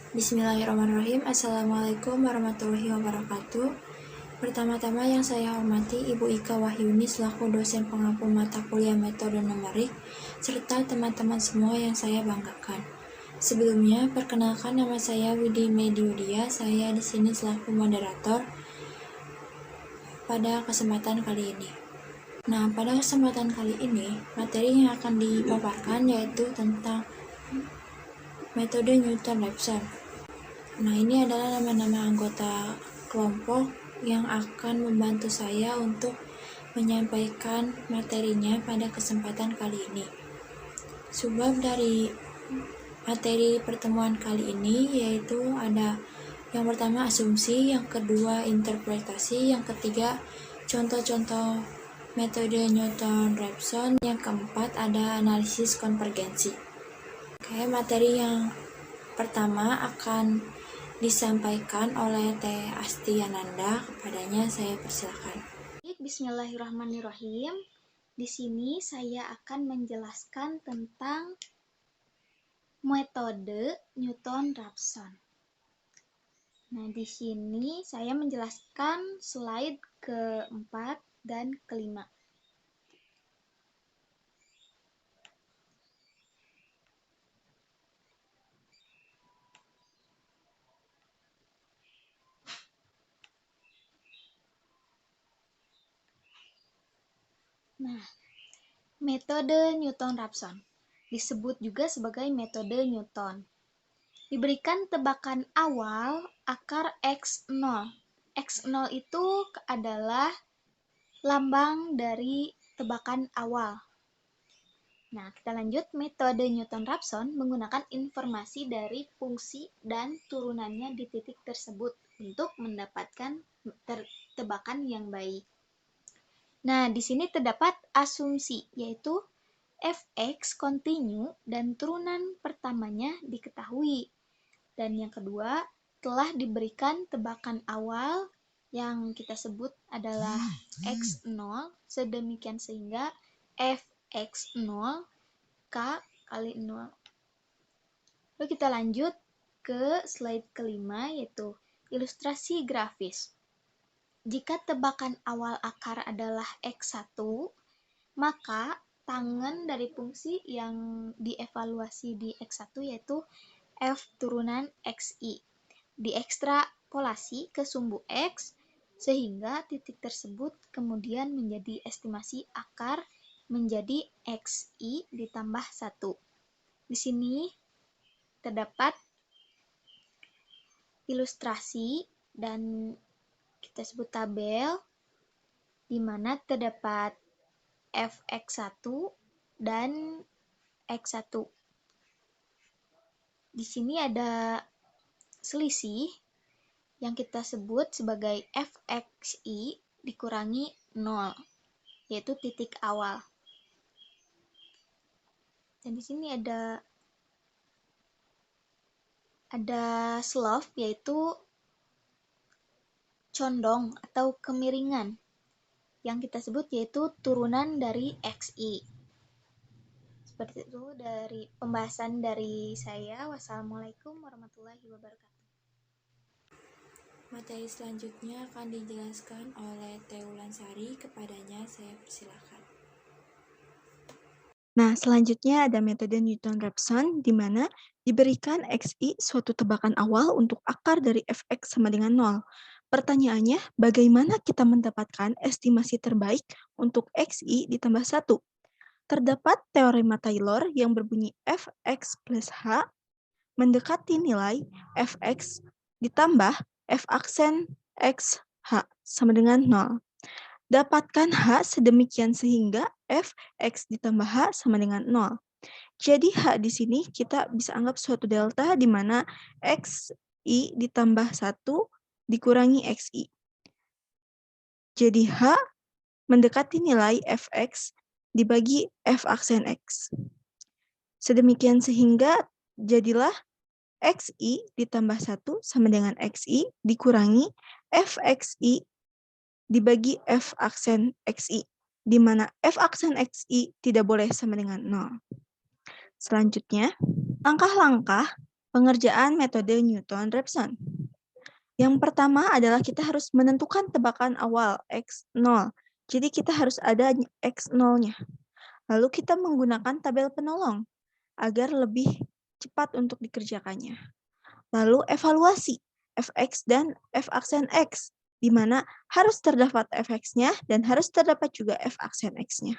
Bismillahirrahmanirrahim. Assalamualaikum warahmatullahi wabarakatuh. Pertama-tama yang saya hormati Ibu Ika Wahyuni selaku dosen pengampu mata kuliah metode numerik, serta teman-teman semua yang saya banggakan. Sebelumnya, perkenalkan nama saya Widi Mediudia. Saya di sini selaku moderator pada kesempatan kali ini. Nah, pada kesempatan kali ini, materi yang akan dipaparkan yaitu tentang metode Newton-Raphson. Nah, ini adalah nama-nama anggota kelompok yang akan membantu saya untuk menyampaikan materinya pada kesempatan kali ini. Sebab dari materi pertemuan kali ini yaitu ada yang pertama asumsi, yang kedua interpretasi, yang ketiga contoh-contoh metode Newton-Raphson, yang keempat ada analisis konvergensi. Oke, materi yang pertama akan disampaikan oleh Teh Astiananda. Kepadanya saya persilakan. Bismillahirrahmanirrahim. Di sini saya akan menjelaskan tentang metode Newton-Raphson. Nah, di sini saya menjelaskan slide keempat dan kelima. Nah, metode Newton-Raphson disebut juga sebagai metode Newton. Diberikan tebakan awal akar X0. X0 itu adalah lambang dari tebakan awal. Nah, kita lanjut. Metode Newton-Raphson menggunakan informasi dari fungsi dan turunannya di titik tersebut untuk mendapatkan tebakan yang baik. Nah, di sini terdapat asumsi, yaitu fx kontinu dan turunan pertamanya diketahui. Dan yang kedua, telah diberikan tebakan awal yang kita sebut adalah x0, sedemikian sehingga fx0 k kali 0. Lalu kita lanjut ke slide kelima, yaitu ilustrasi grafis. Jika tebakan awal akar adalah x1, maka tangen dari fungsi yang dievaluasi di x1 yaitu f turunan xi diekstrapolasi ke sumbu x sehingga titik tersebut kemudian menjadi estimasi akar menjadi xi ditambah 1. Di sini terdapat ilustrasi dan kita sebut tabel di mana terdapat fx1 dan x1. Di sini ada selisih yang kita sebut sebagai fxi dikurangi 0, yaitu titik awal. Dan di sini ada slope, yaitu condong atau kemiringan yang kita sebut yaitu turunan dari xi. Seperti itu dari pembahasan dari saya. Wassalamualaikum warahmatullahi wabarakatuh. Materi selanjutnya akan dijelaskan oleh Teh Wulansari. Kepadanya saya persilakan. Nah, selanjutnya ada metode Newton-Raphson di mana diberikan xi suatu tebakan awal untuk akar dari fx sama dengan 0. Pertanyaannya, bagaimana kita mendapatkan estimasi terbaik untuk xi ditambah 1? Terdapat teorema Taylor yang berbunyi fx plus h mendekati nilai fx ditambah f aksen x h sama dengan 0. Dapatkan h sedemikian sehingga fx ditambah h sama dengan 0. Jadi h di sini kita bisa anggap suatu delta di mana xi ditambah 1 dikurangi xi. Jadi h mendekati nilai fx dibagi f aksen x. Sedemikian sehingga jadilah xi ditambah 1 sama dengan xi dikurangi fxi dibagi f aksen xi, di mana f aksen xi tidak boleh sama dengan 0. Selanjutnya, langkah-langkah Pengerjaan metode Newton-Raphson. Yang pertama adalah kita harus menentukan tebakan awal X0. Jadi kita harus ada X0-nya. Lalu kita menggunakan tabel penolong agar lebih cepat untuk dikerjakannya. Lalu evaluasi fx dan f aksen x, di mana harus terdapat fx-nya dan harus terdapat juga f aksen x-nya.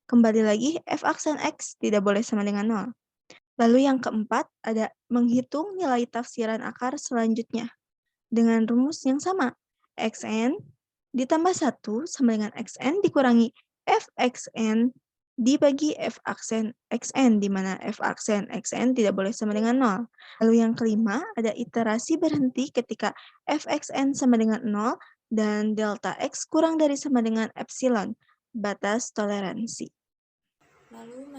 Kembali lagi, f aksen x tidak boleh sama dengan 0. Lalu yang keempat, ada menghitung nilai tafsiran akar selanjutnya. Dengan rumus yang sama, xn ditambah 1 sama dengan xn dikurangi fxn dibagi f aksen xn, di mana f aksen xn tidak boleh sama dengan 0. Lalu yang kelima, ada iterasi berhenti ketika fxn sama dengan 0 dan delta x kurang dari sama dengan epsilon, batas toleransi. Lalu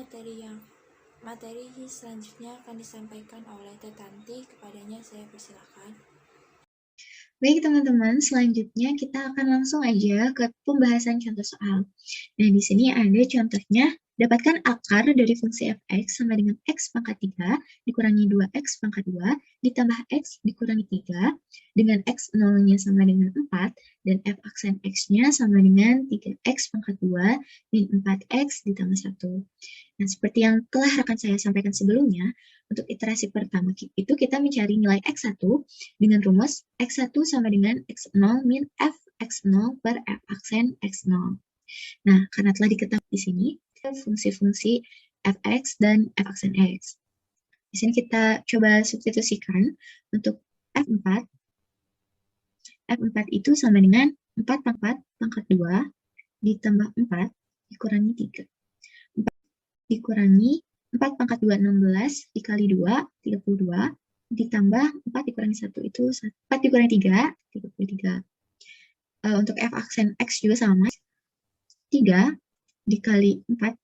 materi selanjutnya akan disampaikan oleh Tetanti. Kepadanya saya persilakan. Baik teman-teman, selanjutnya kita akan langsung aja ke pembahasan contoh soal. Nah, di sini ada contohnya, dapatkan akar dari fungsi fx sama dengan x pangkat 3 dikurangi 2x pangkat 2 ditambah x dikurangi 3 dengan x 0-nya sama dengan 4 dan f aksen x-nya sama dengan 3x pangkat 2 min 4x ditambah 1. Nah, seperti yang telah rekan saya sampaikan sebelumnya, untuk iterasi pertama itu kita mencari nilai x1 dengan rumus x1 sama dengan x0 min f x0 per f aksen x0. Nah, karena telah diketahui di sini fungsi-fungsi fx dan f aksen x. Di sini kita coba substitusikan untuk f4. F4 itu sama dengan 4 pangkat 2 ditambah 4 dikurangi 3. 4 dikurangi 4 pangkat 2, 16, dikali 2, 32, ditambah 4 dikurangi 1, itu 4 dikurangi 3, 33. Untuk f aksen x juga sama, 3 dikali 4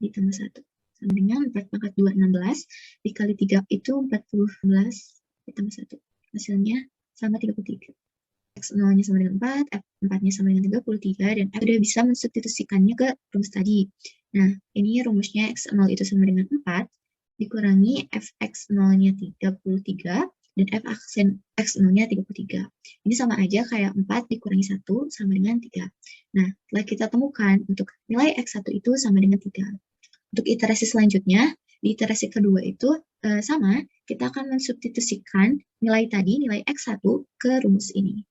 ditambah 1, sama dengan 4 pangkat 2, 16, dikali 3 itu 14 ditambah 1. Hasilnya sama 33. X0-nya sama dengan 4, F4-nya sama dengan 33, dan F sudah bisa mensubstitusikannya ke rumus tadi. Nah, ini rumusnya X0 itu sama dengan 4, dikurangi Fx0-nya 33, dan F aksen X0-nya 33. Ini sama aja kayak 4 dikurangi 1 sama dengan 3. Nah, setelah kita temukan untuk nilai X1 itu sama dengan 3. Untuk iterasi selanjutnya, di iterasi kedua itu sama, kita akan mensubstitusikan nilai tadi, nilai X1 ke rumus ini.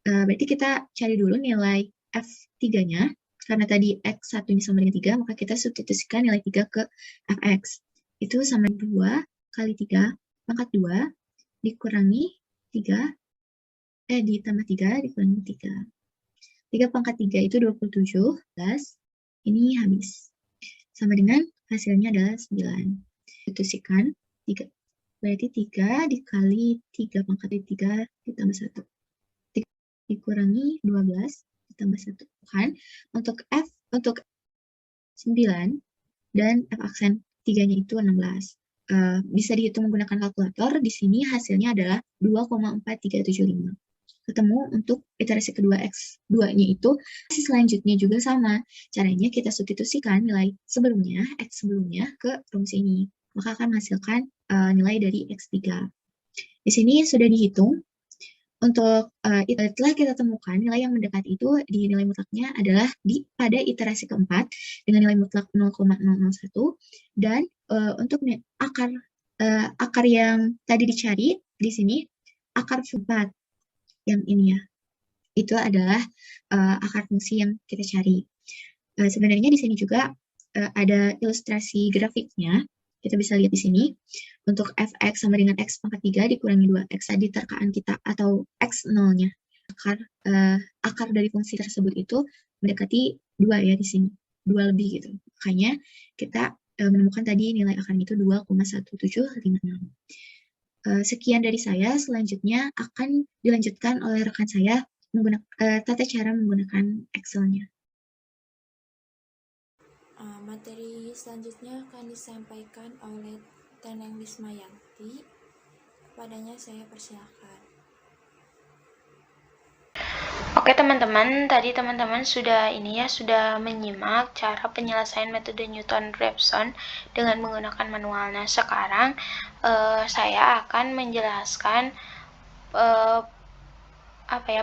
Berarti kita cari dulu nilai F3-nya, karena tadi X1-nya sama dengan 3, maka kita substitusikan nilai 3 ke Fx. Itu sama 2 kali 3 pangkat 2 dikurangi 3, ditambah 3 dikurangi 3. 3 pangkat 3 itu 27, plus ini habis. Sama dengan hasilnya adalah 9. Substitusikan 3. Berarti 3 dikali 3 pangkat 3 ditambah 1. Dikurangi 12 ditambah 1. Kan? Untuk F, untuk 9 dan F aksen 3-nya itu 16. Bisa dihitung menggunakan kalkulator. Di sini hasilnya adalah 2,4375. Ketemu untuk iterasi kedua X2-nya itu, iterasi selanjutnya juga sama. Caranya kita substitusikan nilai sebelumnya, X sebelumnya ke rumus ini. Maka akan menghasilkan nilai dari X3. Di sini sudah dihitung. Untuk setelah kita temukan nilai yang mendekat itu di nilai mutlaknya adalah pada iterasi keempat dengan nilai mutlak 0,001, dan untuk akar yang tadi dicari di sini akar 4 yang ini ya, itu adalah akar fungsi yang kita cari. Sebenarnya di sini juga ada ilustrasi grafiknya. Kita bisa lihat di sini, untuk fx sama dengan x pangkat 3 dikurangi 2x tadi terkaan kita, atau x0-nya. Akar dari fungsi tersebut itu mendekati 2 ya di sini, 2 lebih gitu. Makanya kita menemukan tadi nilai akarnya itu 2,1756. Sekian dari saya, selanjutnya akan dilanjutkan oleh rekan saya menggunakan tata cara menggunakan Excel-nya. Materi selanjutnya akan disampaikan oleh Teneng Lismayanti. Kepadanya saya persilakan. Oke teman-teman, tadi teman-teman sudah menyimak cara penyelesaian metode Newton-Raphson dengan menggunakan manual. Nah, sekarang saya akan menjelaskan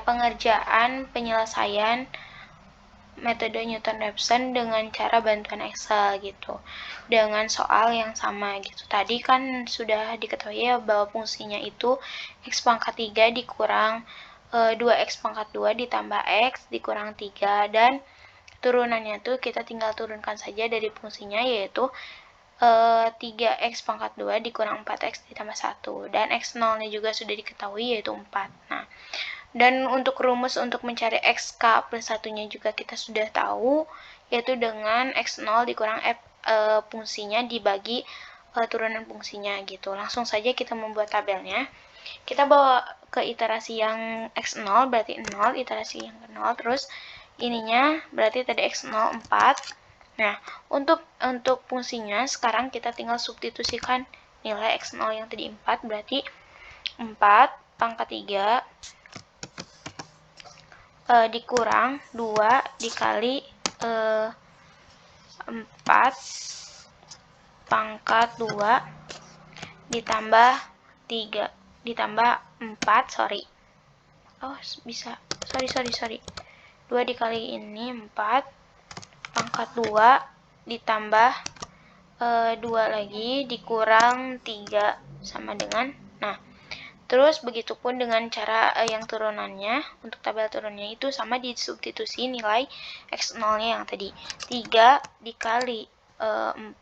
pengerjaan penyelesaian metode Newton-Raphson dengan cara bantuan Excel gitu, dengan soal yang sama gitu. Tadi kan sudah diketahui ya bahwa fungsinya itu X pangkat 3 dikurang 2X pangkat 2 ditambah X dikurang 3, dan turunannya tuh kita tinggal turunkan saja dari fungsinya, yaitu 3X pangkat 2 dikurang 4X ditambah 1, dan X0 nya juga sudah diketahui yaitu 4. Nah, dan untuk rumus untuk mencari XK plus 1-nya juga kita sudah tahu, yaitu dengan X0 dikurang fungsinya dibagi turunan fungsinya gitu. Langsung saja kita membuat tabelnya. Kita bawa ke iterasi yang X0 berarti 0, iterasi yang ke 0, terus ininya berarti tadi X0 4. Nah, untuk fungsinya sekarang kita tinggal substitusikan nilai X0 yang tadi 4, berarti 4 pangkat 3 dikurang 2 dikali 4 pangkat 2 ditambah 3 ditambah 4, bisa, sorry 2 dikali ini 4 pangkat 2 ditambah 2 lagi dikurang 3 sama dengan, terus begitupun dengan cara yang turunannya. Untuk tabel turunnya itu sama, disubstitusi nilai X0-nya yang tadi. 3 dikali 4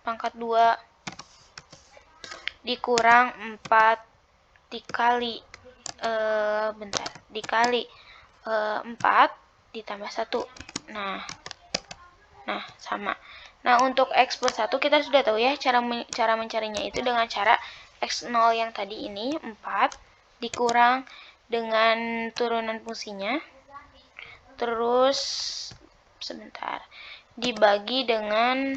pangkat 2 dikurang 4 dikali dikali 4 ditambah 1. Nah, sama. Nah, untuk X plus 1 kita sudah tahu ya, cara mencarinya itu dengan cara X0 yang tadi ini 4 dikurang dengan turunan fungsinya, terus dibagi dengan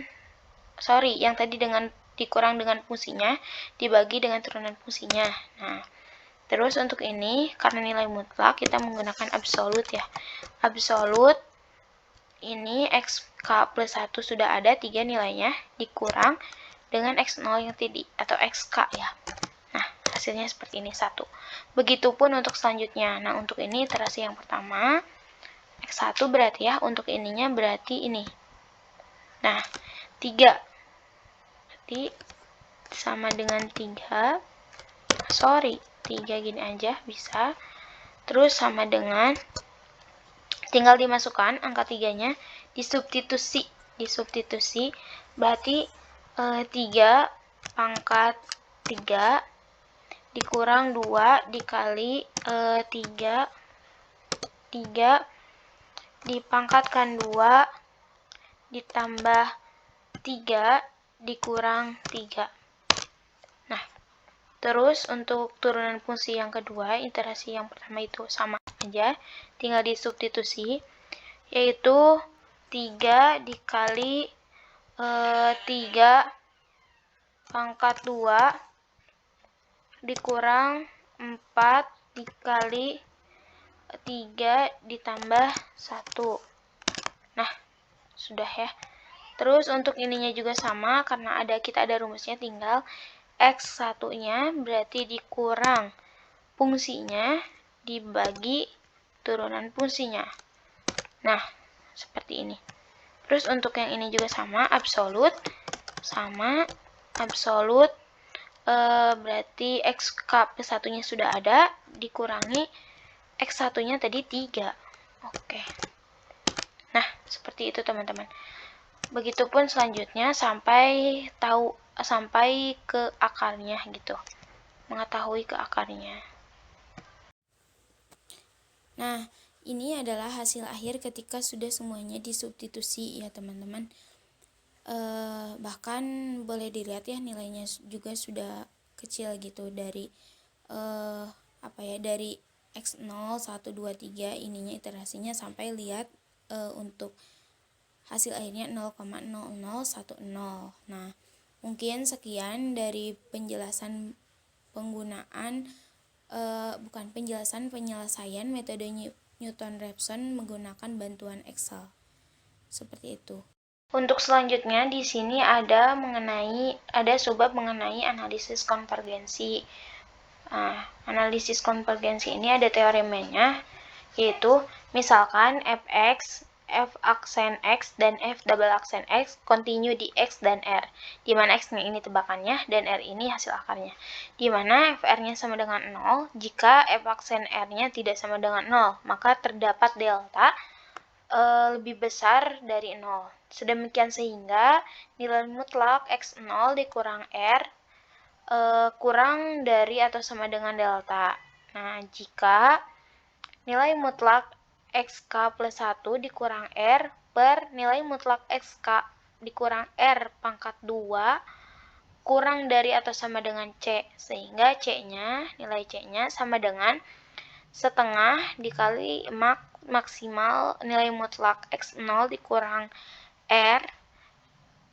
yang tadi dengan dikurang dengan fungsinya dibagi dengan turunan fungsinya. Nah, terus untuk ini karena nilai mutlak kita menggunakan absolut ya. Absolut ini XK plus 1 sudah ada 3 nilainya dikurang dengan X0 yang tadi atau XK ya. Nah, hasilnya seperti ini 1. Begitupun untuk selanjutnya. Nah, untuk ini iterasi yang pertama X1 berarti ya, untuk ininya berarti ini. Nah, 3 berarti sama dengan 3 gini aja bisa. Terus sama dengan, tinggal dimasukkan angka 3-nya, disubstitusi berarti 3 pangkat 3 dikurang 2 dikali 3 dipangkatkan 2 ditambah 3 dikurang 3. Nah, terus untuk turunan fungsi yang kedua, iterasi yang pertama itu sama aja, tinggal disubstitusi, yaitu 3 dikali 3 pangkat 2 dikurang 4 dikali 3 ditambah 1. Nah, sudah ya. Terus untuk ininya juga sama, karena kita ada rumusnya, tinggal X1-nya berarti dikurang fungsinya dibagi turunan fungsinya. Nah, seperti ini. Terus untuk yang ini juga sama, absolut berarti XK plus 1-nya sudah ada dikurangi X1-nya tadi 3. Oke. Nah, seperti itu teman-teman. Begitupun selanjutnya sampai ke akarnya gitu. Mengetahui ke akarnya. Nah, ini adalah hasil akhir ketika sudah semuanya disubstitusi ya teman-teman. Bahkan boleh dilihat ya, nilainya juga sudah kecil gitu, dari dari X0 1 2 3 ininya iterasinya, sampai lihat untuk hasil akhirnya 0,0010. Nah, mungkin sekian dari penjelasan penyelesaian metode Newton-Raphson menggunakan bantuan Excel. Seperti itu. Untuk selanjutnya di sini ada subbab mengenai analisis konvergensi. Nah, analisis konvergensi ini ada teoremanya, yaitu misalkan fx, f aksen x, dan f double aksen x kontinu di x dan r, di mana x-nya ini tebakannya dan r ini hasil akarnya, di mana fr-nya sama dengan 0. Jika f aksen r-nya tidak sama dengan 0, maka terdapat delta lebih besar dari 0. Sedemikian sehingga nilai mutlak x0 dikurang r kurang dari atau sama dengan delta. Nah, jika nilai mutlak xk plus 1 dikurang r per nilai mutlak xk dikurang r pangkat 2 kurang dari atau sama dengan c, sehingga nilai c-nya sama dengan setengah dikali maksimal nilai mutlak x0 dikurang r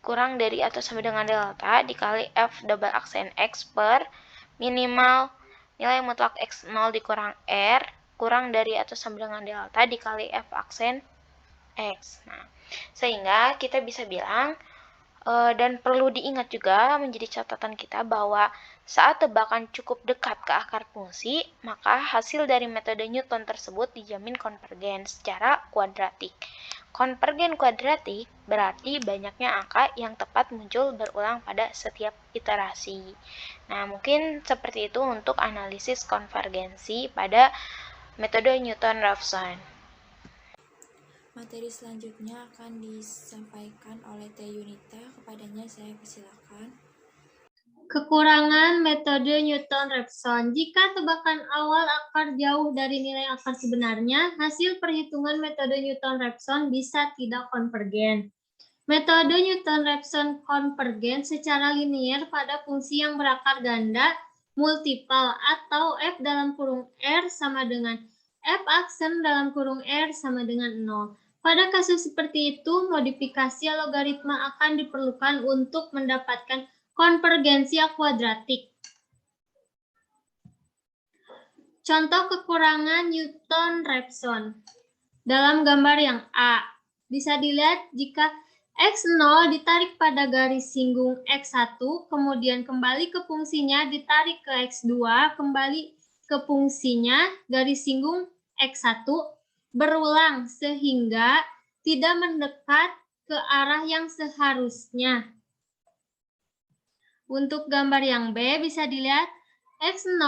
kurang dari atau sama dengan delta dikali f double aksen x per minimal nilai mutlak x0 dikurang r kurang dari atau sama dengan delta dikali f aksen x. Nah, sehingga kita bisa bilang dan perlu diingat juga menjadi catatan kita bahwa saat tebakan cukup dekat ke akar fungsi, maka hasil dari metode Newton tersebut dijamin konvergen secara kuadratik. Konvergen kuadratik berarti banyaknya angka yang tepat muncul berulang pada setiap iterasi. Nah, mungkin seperti itu untuk analisis konvergensi pada metode Newton-Raphson. Materi selanjutnya akan disampaikan oleh Teh Yunita. Kepadanya saya persilakan. Kekurangan metode Newton-Raphson. Jika tebakan awal akar jauh dari nilai akar sebenarnya, hasil perhitungan metode Newton-Raphson bisa tidak konvergen. Metode Newton-Raphson konvergen secara linier pada fungsi yang berakar ganda multipel atau f dalam kurung r sama dengan f aksen dalam kurung r sama dengan 0. Pada kasus seperti itu, modifikasi logaritma akan diperlukan untuk mendapatkan konvergensi kuadratik. Contoh kekurangan Newton-Raphson. Dalam gambar yang A, bisa dilihat jika x0 ditarik pada garis singgung x1, kemudian kembali ke fungsinya ditarik ke x2, kembali ke fungsinya garis singgung x1, berulang sehingga tidak mendekat ke arah yang seharusnya. Untuk gambar yang B bisa dilihat x0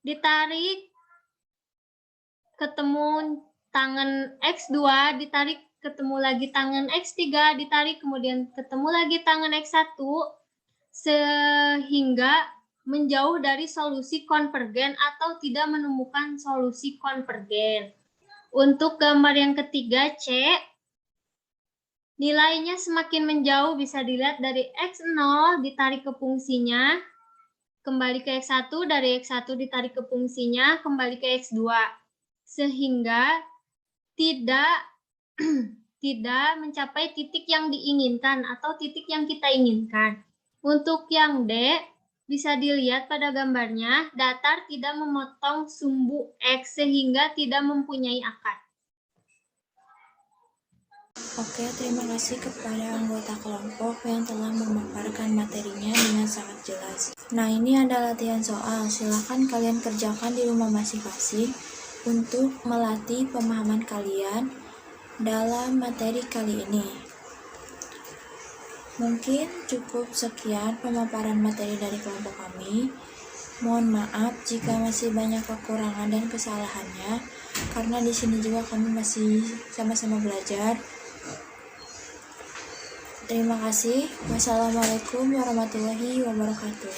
ditarik ketemu tangan x2, ditarik ketemu lagi tangan x3, ditarik kemudian ketemu lagi tangan x1 sehingga menjauh dari solusi konvergen atau tidak menemukan solusi konvergen. Untuk gambar yang ketiga C, nilainya semakin menjauh, bisa dilihat dari x0 ditarik ke fungsinya, kembali ke x1, dari x1 ditarik ke fungsinya, kembali ke x2. Sehingga tidak mencapai titik yang diinginkan atau titik yang kita inginkan. Untuk yang D, bisa dilihat pada gambarnya, datar tidak memotong sumbu X sehingga tidak mempunyai akar. Oke, terima kasih kepada anggota kelompok yang telah memaparkan materinya dengan sangat jelas. Nah, ini adalah latihan soal. Silakan kalian kerjakan di rumah masing-masing untuk melatih pemahaman kalian dalam materi kali ini. Mungkin cukup sekian pemaparan materi dari kelompok kami. Mohon maaf jika masih banyak kekurangan dan kesalahannya, karena di sini juga kami masih sama-sama belajar. Terima kasih. Wassalamualaikum warahmatullahi wabarakatuh.